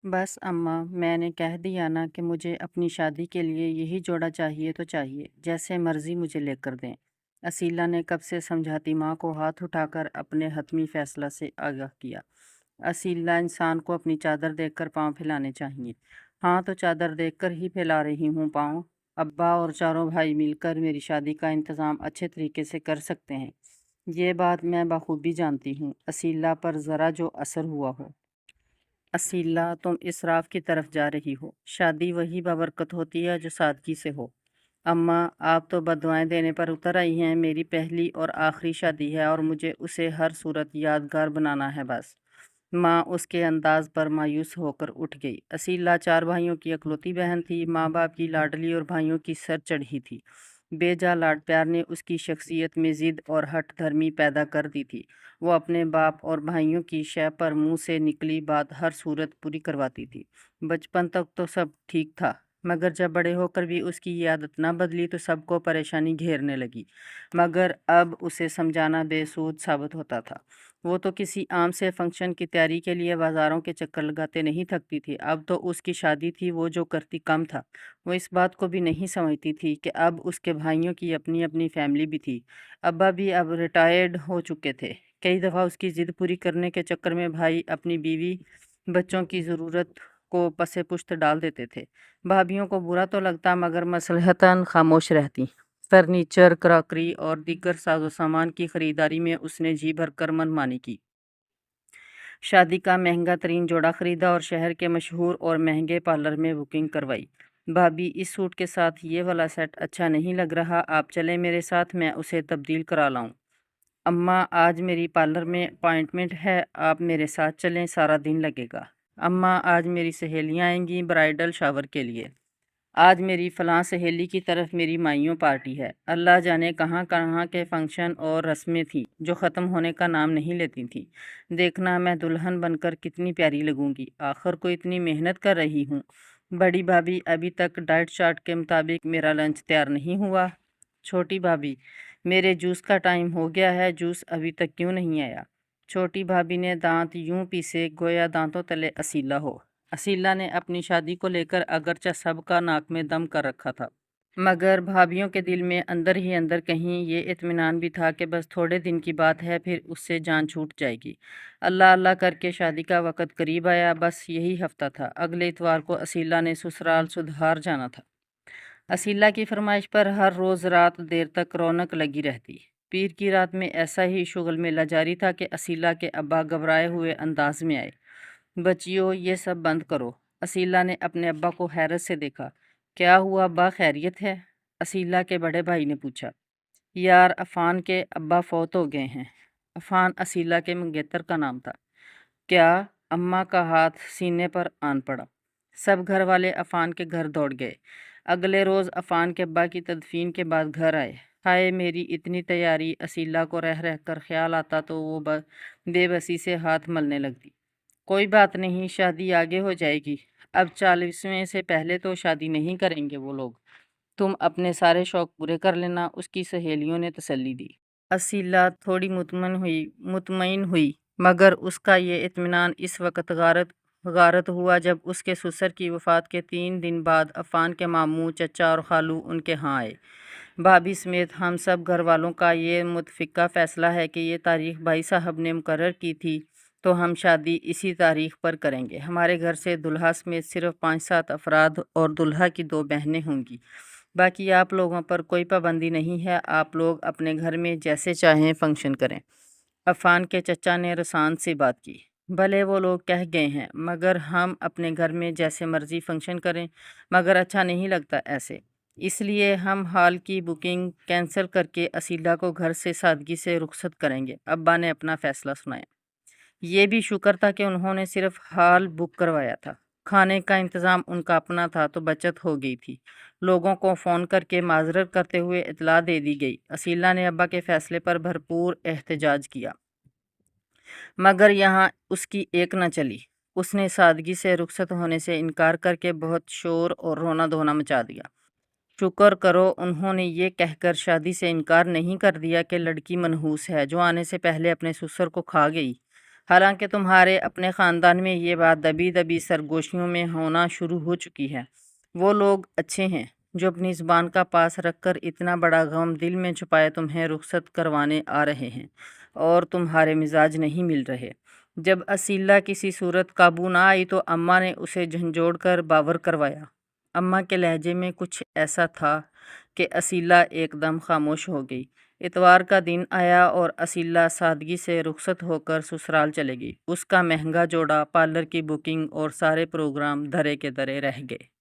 बस अम्मा, मैंने कह दिया ना कि मुझे अपनी शादी के लिए यही जोड़ा चाहिए तो चाहिए, जैसे मर्जी मुझे लेकर दें। असीला ने कब से समझाती माँ को हाथ उठाकर अपने हतमी फैसला से आगाह किया। असीला इंसान को अपनी चादर देखकर पाँव फैलाने चाहिए। हाँ, तो चादर देखकर ही फैला रही हूँ पाँव। अब्बा और चारों भाई मिलकर मेरी शादी का इंतज़ाम अच्छे तरीके से कर सकते हैं। ये बात मैं बखूबी जानती हूँ। असीला पर ज़रा जो असर हुआ हो। असीला, तुम इसराफ की तरफ जा रही हो। शादी वही बाबरकत होती है जो सादगी से हो। अम्मा, आप तो बददुआएं देने पर उतर आई हैं। मेरी पहली और आखिरी शादी है और मुझे उसे हर सूरत यादगार बनाना है बस। माँ उसके अंदाज पर मायूस होकर उठ गई। असीला चार भाइयों की इकलौती बहन थी, माँ बाप की लाडली और भाइयों की सर चढ़ी थी। बेजा लाड प्यार ने उसकी शख्सियत में जिद और हठ धर्मी पैदा कर दी थी। वो अपने बाप और भाइयों की शय पर मुंह से निकली बात हर सूरत पूरी करवाती थी। बचपन तक तो सब ठीक था, मगर जब बड़े होकर भी उसकी ये आदत ना बदली तो सबको परेशानी घेरने लगी। मगर अब उसे समझाना बेसूद साबित होता था। वो तो किसी आम से फंक्शन की तैयारी के लिए बाजारों के चक्कर लगाते नहीं थकती थी। अब तो उसकी शादी थी, वो जो करती कम था। वो इस बात को भी नहीं समझती थी कि अब उसके भाइयों की अपनी अपनी फैमिली भी थी। अब्बा भी अब रिटायर्ड हो चुके थे। कई दफ़ा उसकी ज़िद पूरी करने के चक्कर में भाई अपनी बीवी बच्चों की ज़रूरत को पसे पुश्त डाल देते थे। भाभीियों को बुरा तो लगता, मगर मसलहतन खामोश रहती। फर्नीचर, क्रॉकरी और दीगर साजो सामान की खरीदारी में उसने जी भरकर मनमानी की। शादी का महंगा तरीन जोड़ा खरीदा और शहर के मशहूर और महंगे पार्लर में बुकिंग करवाई। भाभी, इस सूट के साथ ये वाला सेट अच्छा नहीं लग रहा, आप चले मेरे साथ, मैं उसे तब्दील करा लाऊं। अम्मा, आज मेरी पार्लर में अपॉइंटमेंट है, आप मेरे साथ चलें, सारा दिन लगेगा। अम्मा, आज मेरी सहेलियां आएंगी ब्राइडल शावर के लिए। आज मेरी फलां सहेली की तरफ मेरी माइयों पार्टी है। अल्लाह जाने कहाँ कहाँ के फंक्शन और रस्में थी जो ख़त्म होने का नाम नहीं लेती थी। देखना मैं दुल्हन बनकर कितनी प्यारी लगूंगी, आखिर को इतनी मेहनत कर रही हूँ। बड़ी भाभी, अभी तक डाइट चार्ट के मुताबिक मेरा लंच तैयार नहीं हुआ। छोटी भाभी, मेरे जूस का टाइम हो गया है, जूस अभी तक क्यों नहीं आया। छोटी भाभी ने दांत यूं पीसे गोया दांतों तले असीला हो। असीला ने अपनी शादी को लेकर अगरचा सबका नाक में दम कर रखा था, मगर भाभीियों के दिल में अंदर ही अंदर कहीं ये इत्मीनान भी था कि बस थोड़े दिन की बात है, फिर उससे जान छूट जाएगी। अल्लाह अल्लाह करके शादी का वक़्त करीब आया। बस यही हफ्ता था। अगले इतवार को असीला ने ससुराल सुधार जाना था। असीला की फरमाइश पर हर रोज़ रात देर तक रौनक लगी रहती। पीर की रात में ऐसा ही शुगल मेला जारी था कि असीला के अब्बा घबराए हुए अंदाज में आए। बच्चियों, ये सब बंद करो। असीला ने अपने अब्बा को हैरत से देखा। क्या हुआ अब्बा, खैरियत है? असीला के बड़े भाई ने पूछा। यार, अफान के अब्बा फौत हो गए हैं। अफान असीला के मंगेतर का नाम था। क्या? अम्मा का हाथ सीने पर आन पड़ा। सब घर वाले अफान के घर दौड़ गए। अगले रोज़ अफान के अब्बा की तदफीन के बाद घर आए। हाय मेरी इतनी तैयारी, असीला को रह रह कर ख्याल आता तो वो बेबसी से हाथ मलने लगती। कोई बात नहीं, शादी आगे हो जाएगी। अब 40वें से पहले तो शादी नहीं करेंगे वो लोग। तुम अपने सारे शौक पूरे कर लेना, उसकी सहेलियों ने तसल्ली दी। असीला थोड़ी मुतमईन हुई, मगर उसका ये इत्मीनान इस वक्त गारत गारत हुआ जब उसके ससुर की वफ़ात के 3 दिन बाद अफ़ान के मामू, चचा और खालू उनके यहाँ आए। भाभी समेत हम सब घर वालों का ये मुतफ़िक़ा फ़ैसला है कि ये तारीख़ भाई साहब ने मुकर्रर की थी, तो हम शादी इसी तारीख़ पर करेंगे। हमारे घर से दुल्हा समेत सिर्फ 5-7 अफराद और दुल्हा की 2 बहनें होंगी। बाकी आप लोगों पर कोई पाबंदी नहीं है, आप लोग अपने घर में जैसे चाहें फंक्शन करें। अफ़ान के चचा ने रसान से बात की। भले वो लोग कह गए हैं, मगर हम अपने घर में जैसे मर्ज़ी फंक्शन करें, मगर अच्छा नहीं लगता ऐसे। इसलिए हम हॉल की बुकिंग कैंसिल करके असीला को घर से सादगी से रुखसत करेंगे। अब्बा ने अपना फ़ैसला सुनाया। ये भी शुक्र था कि उन्होंने सिर्फ हॉल बुक करवाया था। खाने का इंतज़ाम उनका अपना था तो बचत हो गई थी। लोगों को फ़ोन करके माजरत करते हुए इतला दे दी गई। असीला ने अब्बा के फ़ैसले पर भरपूर एहतजाज किया, मगर यहाँ उसकी एक न चली। उसने सादगी से रुखसत होने से इनकार करके बहुत शोर और रोना धोना मचा दिया। शुक्र करो उन्होंने ये कहकर शादी से इनकार नहीं कर दिया कि लड़की मनहूस है जो आने से पहले अपने ससुर को खा गई। حالانکہ تمہارے اپنے خاندان میں یہ بات دبی دبی سرگوشیوں میں ہونا شروع ہو چکی ہے۔ وہ لوگ اچھے ہیں جو اپنی زبان کا پاس رکھ کر اتنا بڑا غم دل میں چھپائے تمہیں رخصت کروانے آ رہے ہیں، اور تمہارے مزاج نہیں مل رہے۔ جب اسیلہ کسی صورت قابو نہ آئی تو اماں نے اسے جھنجھوڑ کر باور کروایا۔ اماں کے لہجے میں کچھ ایسا تھا کہ اسیلہ ایک دم خاموش ہو گئی۔ اتوار کا دن آیا اور اسیلہ سادگی سے رخصت ہو کر سسرال چلے گئی۔ اس کا مہنگا جوڑا، پارلر کی بکنگ اور سارے پروگرام دھرے کے دھرے رہ گئے۔